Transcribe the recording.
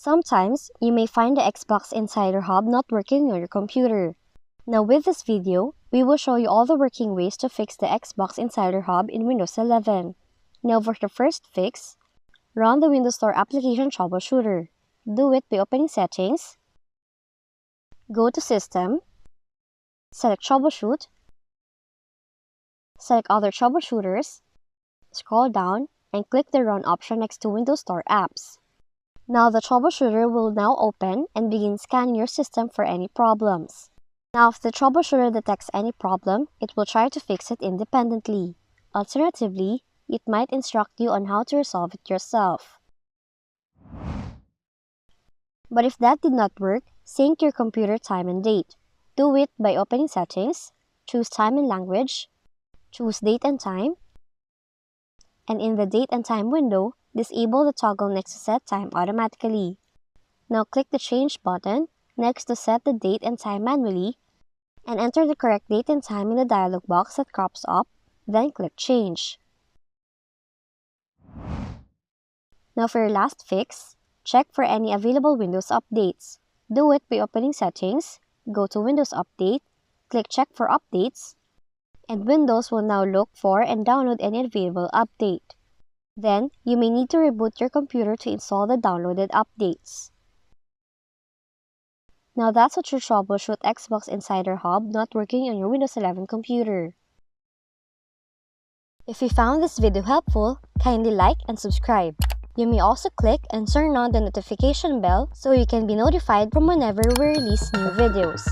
Sometimes, you may find the Xbox Insider Hub not working on your computer. Now with this video, we will show you all the working ways to fix the Xbox Insider Hub in Windows 11. Now for the first fix, run the Windows Store Application Troubleshooter. Do it by opening Settings, go to System, select Troubleshoot, select Other Troubleshooters, scroll down, and click the Run option next to Windows Store Apps. Now the troubleshooter will now open and begin scanning your system for any problems. Now if the troubleshooter detects any problem, it will try to fix it independently. Alternatively, it might instruct you on how to resolve it yourself. But if that did not work, sync your computer time and date. Do it by opening Settings, choose Time and Language, choose Date and Time, and in the Date and Time window, disable the toggle next to Set Time automatically. Now click the Change button next to set the date and time manually, and enter the correct date and time in the dialog box that crops up, then click Change. Now for your last fix, check for any available Windows updates. Do it by opening Settings, go to Windows Update, click Check for Updates, and Windows will now look for and download any available update. Then, you may need to reboot your computer to install the downloaded updates. Now that's how to troubleshoot Xbox Insider Hub not working on your Windows 11 computer. If you found this video helpful, kindly like and subscribe. You may also click and turn on the notification bell so you can be notified from whenever we release new videos.